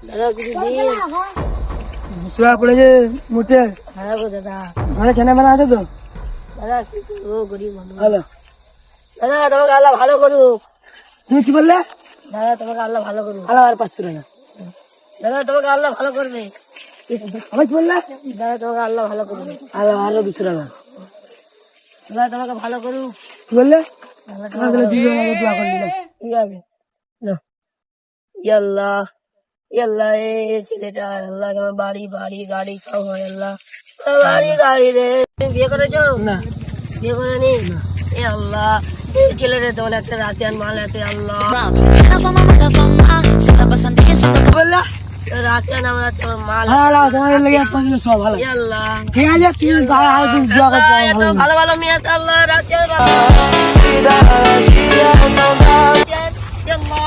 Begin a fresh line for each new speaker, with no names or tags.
দাদা কিছু দিন।
বুসরা পড়েছে মুটে।
হ্যাঁ গো দাদা।
ঘরে ছেলে মেলা আছে তো?
দাদা কি করবো, গরিব মানুষ।
হ্যালো,
দাদা তোমাকে আল্লাহ ভালো করুক।
তুমি কি বললে?
দাদা তোমাকে আল্লাহ ভালো করুক।
আল্লাহ আর 500 টাকা।
দাদা তোমাকে আল্লাহ ভালো করবে।
আমার কি বললে?
দাদা তোমাকে আল্লাহ ভালো করবে।
আল্লাহ আরো 200 টাকা।
দাদা তোমাকে ভালো করুক।
কি বললে?
দাদা
তোমার
তোমাকে
বলে দিবে আমাকে দোয়া করলি না।
ঠিক আছে। নাও। ইয়া আল্লাহ, ইয়া আল্লাহ, এই ছেলেটা আল্লাহ তোমার বাড়ি বাড়ি গাড়ি সব হয় আল্লাহ। বাড়ি গাড়ি রে। তুমি বিয়ে করেছো?
না।
বিয়ে করেনি? এ আল্লাহ, এই ছেলেটা তোমার একটা রাতিয়ান মাল আছে আল্লাহ।
কি বললে?
রাতিয়ান আমরা তোমার মাল
আল্লাহ তোমার লাগে পছন্দ সব ভালো।
ইয়া আল্লাহ।
ঠিক আছে, তুমি আর দোয়া করতে
আল্লাহ, এত ভালো ভালো মেয়ে আছে আল্লাহ, রাতিয়ান। ইয়া আল্লাহ।